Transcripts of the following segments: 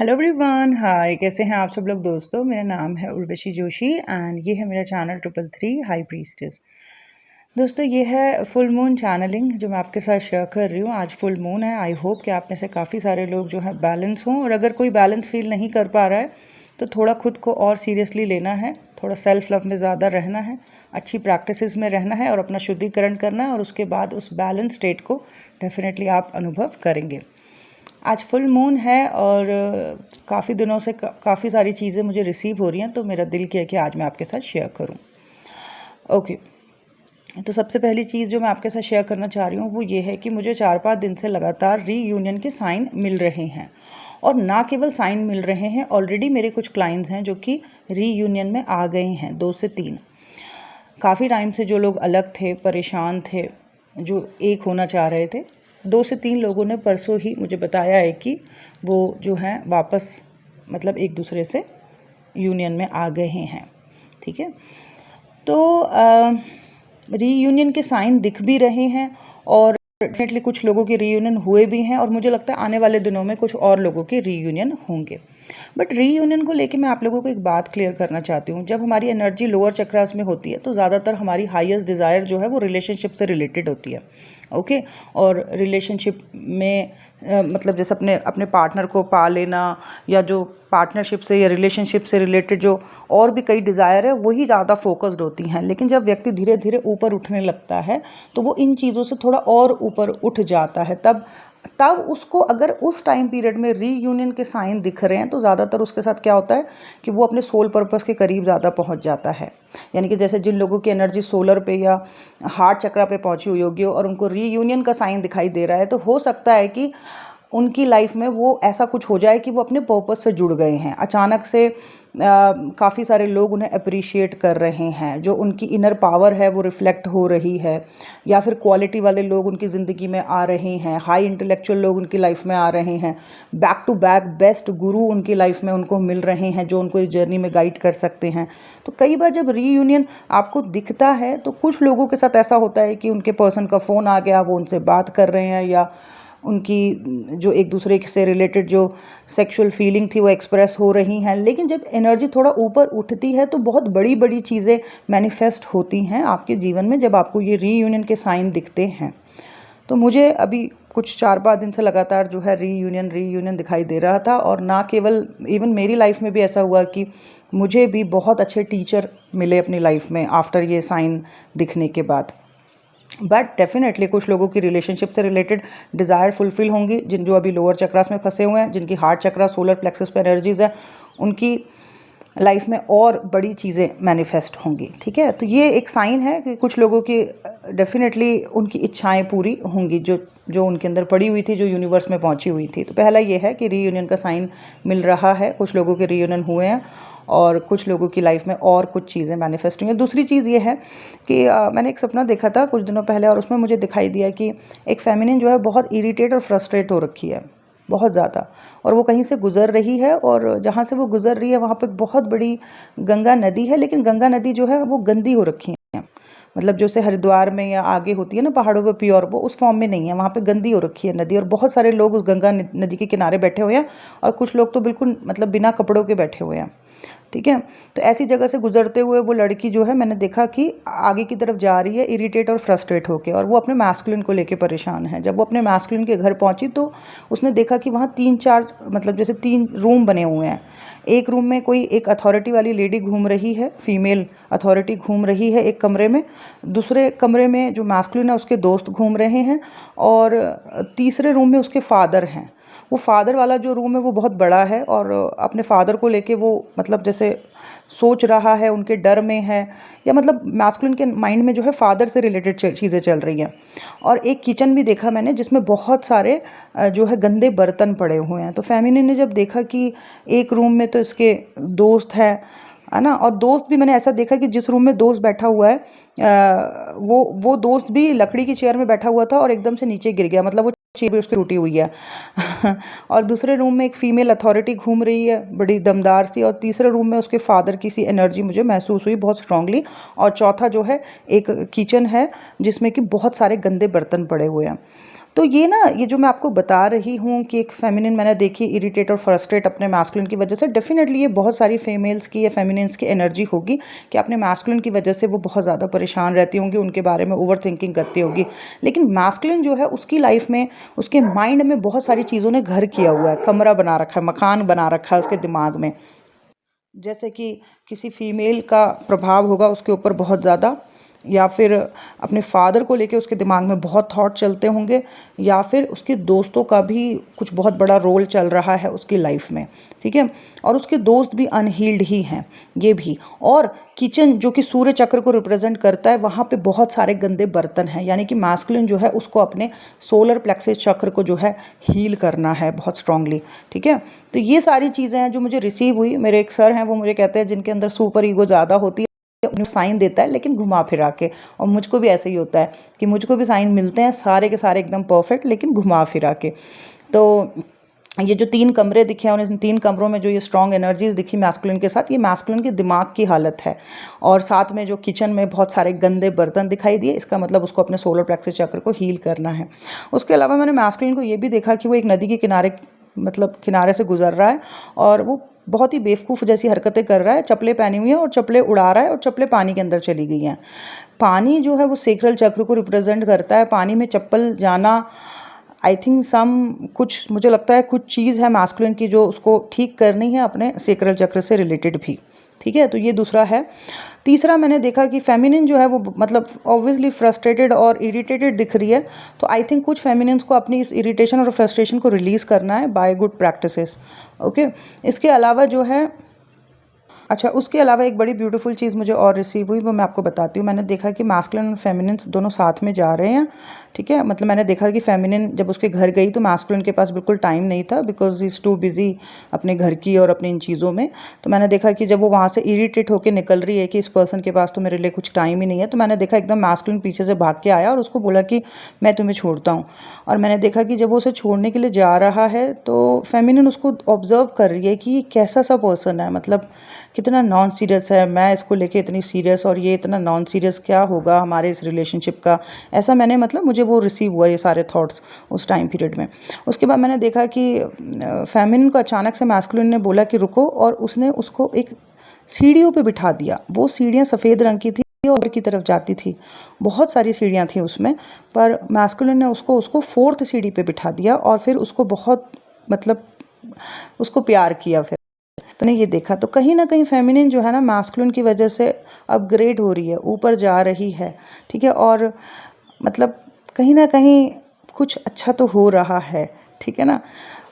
Hello everyone, हाय। कैसे हैं आप सब लोग दोस्तों। मेरा नाम है उर्वशी जोशी एंड ये है मेरा चैनल 333 हाई प्रीस्टेस। दोस्तों, ये है फुल मून चैनलिंग जो मैं आपके साथ शेयर कर रही हूँ। आज फुल मून है। आई होप कि आप में से काफ़ी सारे लोग जो है बैलेंस हों, और अगर कोई बैलेंस फील नहीं कर पा रहा है तो थोड़ा खुद को और सीरियसली लेना है, थोड़ा सेल्फ लव में ज़्यादा रहना है, अच्छी प्रैक्टिसेस में रहना है और अपना शुद्धिकरण करना है, और उसके बाद उस बैलेंस स्टेट को डेफिनेटली आप अनुभव करेंगे। आज फुल मून है और काफ़ी दिनों से काफ़ी सारी चीज़ें मुझे रिसीव हो रही हैं, तो मेरा दिल किया कि आज मैं आपके साथ शेयर करूं। ओके, तो सबसे पहली चीज़ जो मैं आपके साथ शेयर करना चाह रही हूँ वो ये है कि मुझे 4-5 दिन से लगातार रीयूनियन के साइन मिल रहे हैं। और ना केवल साइन मिल रहे हैं, ऑलरेडी मेरे कुछ क्लाइंट्स हैं जो कि रीयूनियन में आ गए हैं, 2 से 3। काफ़ी टाइम से जो लोग अलग थे, परेशान थे, जो एक होना चाह रहे थे, 2 से 3 लोगों ने परसों ही मुझे बताया है कि वो जो हैं वापस मतलब एक दूसरे से यूनियन में आ गए हैं। ठीक है, तो रीयूनियन के साइन दिख भी रहे हैं और डेफिनेटली कुछ लोगों के रीयूनियन हुए भी हैं, और मुझे लगता है आने वाले दिनों में कुछ और लोगों के रीयूनियन होंगे। बट रीयूनियन को लेके मैं आप लोगों को एक बात क्लियर करना चाहती हूँ। जब हमारी एनर्जी लोअर चक्रास में होती है तो ज़्यादातर हमारी हाईएस्ट डिज़ायर जो है वो रिलेशनशिप से रिलेटेड होती है। ओके, और रिलेशनशिप में मतलब जैसे अपने अपने पार्टनर को पा लेना, या जो पार्टनरशिप से या रिलेशनशिप से रिलेटेड जो और भी कई डिज़ायर है वही ज़्यादा फोकस्ड होती हैं। लेकिन जब व्यक्ति धीरे धीरे ऊपर उठने लगता है तो वो इन चीज़ों से थोड़ा और ऊपर उठ जाता है। तब उसको अगर उस टाइम पीरियड में रीयूनियन के साइन दिख रहे हैं तो ज़्यादातर उसके साथ क्या होता है कि वो अपने सोल पर्पस के करीब ज़्यादा पहुंच जाता है। यानी कि जैसे जिन लोगों की एनर्जी सोलर पे या हार्ट चक्रा पे पहुंची हुई होगी और उनको रीयूनियन का साइन दिखाई दे रहा है, तो हो सकता है कि उनकी लाइफ में वो ऐसा कुछ हो जाए कि वो अपने पर्पस से जुड़ गए हैं। अचानक से काफ़ी सारे लोग उन्हें अप्रिशिएट कर रहे हैं, जो उनकी इनर पावर है वो रिफ्लेक्ट हो रही है, या फिर क्वालिटी वाले लोग उनकी ज़िंदगी में आ रहे हैं, हाई इंटेलेक्चुअल लोग उनकी लाइफ में आ रहे हैं, बैक टू बैक बेस्ट गुरु उनकी लाइफ में उनको मिल रहे हैं जो उनको इस जर्नी में गाइड कर सकते हैं। तो कई बार जब रीयूनियन आपको दिखता है तो कुछ लोगों के साथ ऐसा होता है कि उनके पर्सन का फ़ोन आ गया, वो उनसे बात कर रहे हैं, या उनकी जो एक दूसरे से रिलेटेड जो सेक्सुअल फीलिंग थी वो एक्सप्रेस हो रही हैं। लेकिन जब एनर्जी थोड़ा ऊपर उठती है तो बहुत बड़ी बड़ी चीज़ें मैनिफेस्ट होती हैं आपके जीवन में जब आपको ये रीयूनियन के साइन दिखते हैं। तो मुझे अभी कुछ 4-5 दिन से लगातार जो है रीयूनियन दिखाई दे रहा था, और ना केवल इवन मेरी लाइफ में भी ऐसा हुआ कि मुझे भी बहुत अच्छे टीचर मिले अपनी लाइफ में आफ्टर ये साइन दिखने के बाद। बट डेफिनेटली कुछ लोगों की रिलेशनशिप से रिलेटेड डिज़ायर फुलफिल होंगी, जिन जो अभी लोअर चक्रास में फंसे हुए हैं, जिनकी हार्ट चक्रा सोलर प्लेक्सस पे एनर्जीज है, उनकी लाइफ में और बड़ी चीज़ें मैनिफेस्ट होंगी। ठीक है, तो ये एक साइन है कि कुछ लोगों की डेफिनेटली उनकी इच्छाएं पूरी होंगी जो जो उनके अंदर पड़ी हुई थी, जो यूनिवर्स में पहुंची हुई थी। तो पहला ये है कि रीयूनियन का साइन मिल रहा है, कुछ लोगों के रीयूनियन हुए हैं और कुछ लोगों की लाइफ में और कुछ चीज़ें मैनिफेस्ट हुई हैं। दूसरी चीज़ ये है कि मैंने एक सपना देखा था कुछ दिनों पहले, और उसमें मुझे दिखाई दिया कि एक फेमिनिन जो है बहुत इरिटेट और फ्रस्ट्रेट हो रखी है, बहुत ज़्यादा, और वो कहीं से गुज़र रही है, और जहाँ से वो गुज़र रही है वहाँ पे बहुत बड़ी गंगा नदी है, लेकिन गंगा नदी जो है वो गंदी हो रखी है। मतलब जैसे हरिद्वार में या आगे होती है ना पहाड़ों पे प्योर, वो उस फॉर्म में नहीं है, वहाँ पे गंदी हो रखी है नदी, और बहुत सारे लोग उस गंगा नदी के किनारे बैठे हुए हैं, और कुछ लोग तो बिल्कुल मतलब बिना कपड़ों के बैठे हुए हैं। ठीक है, तो ऐसी जगह से गुजरते हुए वो लड़की जो है, मैंने देखा कि आगे की तरफ जा रही है इरिटेट और फ्रस्ट्रेट होके, और वो अपने मैस्कुलिन को लेके परेशान है। जब वो अपने मैस्कुलिन के घर पहुंची तो उसने देखा कि वहाँ 3-4 मतलब जैसे 3 रूम बने हुए हैं। एक रूम में कोई एक अथॉरिटी वाली लेडी घूम रही है, फीमेल अथॉरिटी घूम रही है एक कमरे में, दूसरे कमरे में जो मैस्कुलिन है उसके दोस्त घूम रहे हैं, और तीसरे रूम में उसके फादर हैं। वो फादर वाला जो रूम है वो बहुत बड़ा है, और अपने फादर को लेके वो मतलब जैसे सोच रहा है, उनके डर में है, या मतलब मैस्कुलिन के माइंड में जो है फादर से रिलेटेड चीज़ें चल रही हैं। और एक किचन भी देखा मैंने जिसमें बहुत सारे जो है गंदे बर्तन पड़े हुए हैं। तो फेमिनिन ने जब देखा कि एक रूम में तो इसके दोस्त है ना, और दोस्त भी मैंने ऐसा देखा कि जिस रूम में दोस्त बैठा हुआ है वो दोस्त भी लकड़ी की चेयर में बैठा हुआ था और एकदम से नीचे गिर गया, मतलब वो चेयर भी उसकी टूटी हुई है। और दूसरे रूम में एक फीमेल अथॉरिटी घूम रही है बड़ी दमदार सी, और तीसरे रूम में उसके फादर की सी एनर्जी मुझे महसूस हुई बहुत स्ट्रांगली, और चौथा जो है एक किचन है जिसमें कि बहुत सारे गंदे बर्तन पड़े हुए हैं। तो ये ना, ये जो मैं आपको बता रही हूँ कि एक फेमिनिन मैंने देखी इरिटेट और फ्रस्ट्रेट अपने मैस्कुलिन की वजह से, डेफिनेटली ये बहुत सारी फीमेल्स की या फेमिनिन्स की एनर्जी होगी कि अपने मैस्कुलिन की वजह से वो बहुत ज़्यादा परेशान रहती होंगी, उनके बारे में ओवर थिंकिंग करती होगी। लेकिन मैस्कुलिन जो है उसकी लाइफ में, उसके माइंड में बहुत सारी चीज़ों ने घर किया हुआ है, कमरा बना रखा है, मकान बना रखा है उसके दिमाग में। जैसे कि किसी फीमेल का प्रभाव होगा उसके ऊपर बहुत ज़्यादा, या फिर अपने फादर को लेके उसके दिमाग में बहुत थॉट चलते होंगे, या फिर उसके दोस्तों का भी कुछ बहुत बड़ा रोल चल रहा है उसकी लाइफ में, ठीक है। और उसके दोस्त भी अनहील्ड ही हैं, ये भी। और किचन जो कि सूर्य चक्र को रिप्रेजेंट करता है, वहाँ पे बहुत सारे गंदे बर्तन हैं, यानी कि मैस्कुलिन जो है उसको अपने सोलर प्लेक्सस चक्र को जो है हील करना है बहुत स्ट्रांगली, ठीक है। तो ये सारी चीज़ें हैं जो मुझे रिसीव हुई। मेरे एक सर हैं, वो मुझे कहते हैं जिनके अंदर सुपर ईगो ज़्यादा होती है, साइन देता है लेकिन घुमा फिरा के, और मुझको भी ऐसे ही होता है कि मुझको भी साइन मिलते हैं सारे के सारे एकदम परफेक्ट, लेकिन घुमा फिरा के। तो ये जो 3 कमरे दिखे हैं, उन 3 कमरों में जो ये स्ट्रॉन्ग एनर्जीज दिखी मैस्कुलिन के साथ, ये मैस्कुलिन के दिमाग की हालत है। और साथ में जो किचन में बहुत सारे गंदे बर्तन दिखाई दिए, इसका मतलब उसको अपने सोलर प्लेक्सस चक्र को हील करना है। उसके अलावा मैंने मैस्कुलिन को ये भी देखा कि वो एक नदी के किनारे, मतलब किनारे से गुजर रहा है, और वो बहुत ही बेवकूफ़ जैसी हरकतें कर रहा है, चप्पलें पहनी हुई हैं और चप्लें उड़ा रहा है, और चप्लें पानी के अंदर चली गई हैं। पानी जो है वो सेक्रल चक्र को रिप्रेजेंट करता है, पानी में चप्पल जाना, आई थिंक कुछ मुझे लगता है कुछ चीज़ है मैस्कुलिन की जो उसको ठीक करनी है अपने सेक्रल चक्र से रिलेटेड भी, ठीक है। तो ये दूसरा है। तीसरा मैंने देखा कि फेमिनिन जो है वो मतलब ऑब्वियसली फ्रस्ट्रेटेड और इरिटेटेड दिख रही है, तो आई थिंक कुछ फेमिनिन्स को अपनी इस इरिटेशन और फ्रस्ट्रेशन को रिलीज़ करना है बाय गुड प्रैक्टिसेस, ओके। इसके अलावा जो है, अच्छा, उसके अलावा एक बड़ी ब्यूटीफुल चीज़ मुझे और रिसीव हुई, वो मैं आपको बताती हूँ। मैंने देखा कि मैस्कुलिन और फेमिनिन्स दोनों साथ में जा रहे हैं, ठीक है। मतलब मैंने देखा कि फेमिनिन जब उसके घर गई तो मैस्कुलिन के पास बिल्कुल टाइम नहीं था, because he is too busy अपने घर की और अपनी इन चीज़ों में। तो मैंने देखा कि जब वो वहाँ से इरिटेट होकर निकल रही है कि इस पर्सन के पास तो मेरे लिए कुछ टाइम ही नहीं है, तो मैंने देखा एकदम मैस्कुलिन पीछे से भाग के आया और उसको बोला कि मैं तुम्हें छोड़ता हूँ। और मैंने देखा कि जब वो उसे छोड़ने के लिए जा रहा है तो फेमिनिन उसको ऑब्जर्व कर रही है कि ये कैसा सा पर्सन है, मतलब कितना नॉन सीरियस है, मैं इसको लेके इतनी सीरियस और ये इतना नॉन सीरियस, क्या होगा हमारे इस रिलेशनशिप का। ऐसा मैंने, मतलब मुझे वो रिसीव हुआ ये सारे थॉट्स उस टाइम पीरियड में। उसके बाद मैंने देखा कि फेमिनिन को अचानक से मैस्कुलिन ने बोला कि रुको, और उसने उसको एक सीढ़ियों पे बिठा दिया। वो सीढ़ियाँ सफ़ेद रंग की थी और ऊपर की तरफ जाती थी, बहुत सारी सीढ़ियाँ थी उसमें, पर मैस्कुलिन ने उसको 4th सीढ़ी पे बिठा दिया और फिर उसको बहुत, मतलब उसको प्यार किया। फिर तो ने ये देखा, तो कहीं ना कहीं फेमिनिन जो है ना मैस्कुलिन की वजह से अपग्रेड हो रही है, ऊपर जा रही है, ठीक है। और मतलब कहीं ना कहीं कुछ अच्छा तो हो रहा है, ठीक है ना।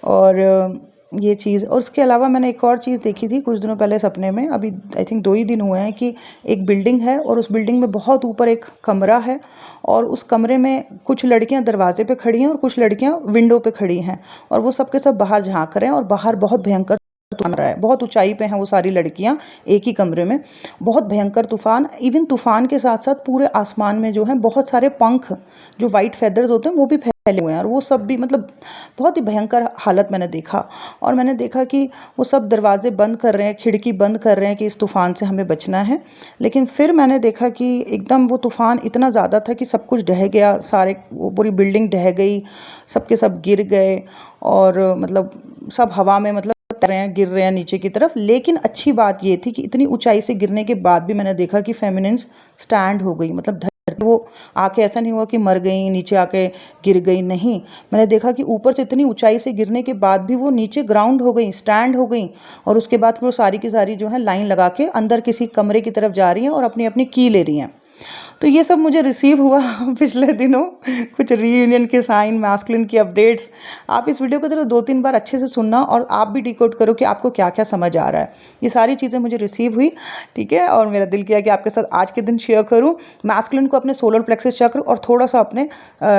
और ये चीज़, और उसके अलावा मैंने एक और चीज़ देखी थी कुछ दिनों पहले सपने में, अभी आई थिंक 2 ही दिन हुए हैं, कि एक बिल्डिंग है और उस बिल्डिंग में बहुत ऊपर एक कमरा है, और उस कमरे में कुछ लड़कियां दरवाजे पे खड़ी हैं और कुछ लड़कियां विंडो पे खड़ी हैं, और वो सब के सब बाहर झांक रहे हैं, और बाहर बहुत भयंकर तूफान रहा है, बहुत ऊंचाई पे हैं वो सारी लड़कियां एक ही कमरे में, बहुत भयंकर तूफान। इवन तूफान के साथ साथ पूरे आसमान में जो है बहुत सारे पंख, जो वाइट फेदर्स होते हैं, वो भी फैले हुए हैं, और वो सब भी, मतलब बहुत ही भयंकर हालत मैंने देखा। और मैंने देखा कि वो सब दरवाजे बंद कर रहे हैं, खिड़की बंद कर रहे हैं कि इस तूफान से हमें बचना है। लेकिन फिर मैंने देखा कि एकदम वो तूफान इतना ज़्यादा था कि सब कुछ ढह गया, सारे, वो पूरी बिल्डिंग ढह गई, सब के सब गिर गए, और मतलब सब हवा में, मतलब रहे हैं, गिर रहे हैं नीचे की तरफ। लेकिन अच्छी बात ये थी कि इतनी ऊंचाई से गिरने के बाद भी मैंने देखा कि फेमिनिन्स स्टैंड हो गई, मतलब धरती, वो आके ऐसा नहीं हुआ कि मर गई, नीचे आके गिर गई, नहीं। मैंने देखा कि ऊपर से इतनी ऊंचाई से गिरने के बाद भी वो नीचे ग्राउंड हो गई, स्टैंड हो गई, और उसके बाद वो सारी की सारी जो है लाइन लगा के अंदर किसी कमरे की तरफ जा रही हैं और अपनी अपनी की ले रही हैं। तो ये सब मुझे रिसीव हुआ पिछले दिनों, कुछ रीयूनियन के साइन, मैस्कुलिन की अपडेट्स। आप इस वीडियो को जरा 2-3 बार अच्छे से सुनना, और आप भी डिकोड करो कि आपको क्या क्या समझ आ रहा है। ये सारी चीज़ें मुझे रिसीव हुई, ठीक है, और मेरा दिल किया कि आपके साथ आज के दिन शेयर करूँ। मैस्कुलिन को अपने सोलर प्लेक्सस चक्र और थोड़ा सा अपने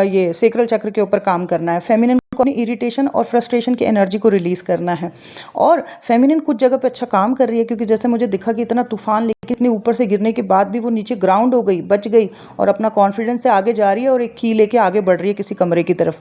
ये सेक्रल चक्र के ऊपर काम करना है। फेमिनिन को अपनी इरिटेशन और फ्रस्ट्रेशन की एनर्जी को रिलीज़ करना है। और फेमिनिन कुछ जगह पे अच्छा काम कर रही है, क्योंकि जैसे मुझे दिखा कि इतना तूफान, लेकिन इतनी ऊपर से गिरने के बाद भी वो नीचे ग्राउंड हो गई, बच गई, और अपना कॉन्फिडेंस से आगे जा रही है और एक की लेके आगे बढ़ रही है किसी कमरे की तरफ।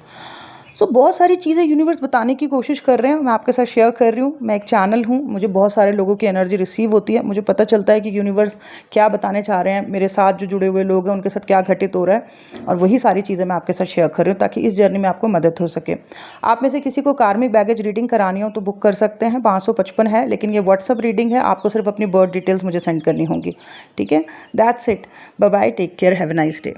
सो बहुत सारी चीज़ें यूनिवर्स बताने की कोशिश कर रहे हैं, मैं आपके साथ शेयर कर रही हूँ। मैं एक चैनल हूँ, मुझे बहुत सारे लोगों की एनर्जी रिसीव होती है, मुझे पता चलता है कि यूनिवर्स क्या बताने चाह रहे हैं, मेरे साथ जो जुड़े हुए लोग हैं उनके साथ क्या घटित हो रहा है, और वही सारी चीज़ें मैं आपके साथ शेयर कर रही हूँ ताकि इस जर्नी में आपको मदद हो सके। आप में से किसी को कार्मिक बैगेज रीडिंग करानी हो तो बुक कर सकते हैं, 555 है, लेकिन ये व्हाट्सअप रीडिंग है, आपको सिर्फ अपनी बर्थ डिटेल्स मुझे सेंड करनी होंगी। ठीक है, that's it, bye bye, take care, have a nice day.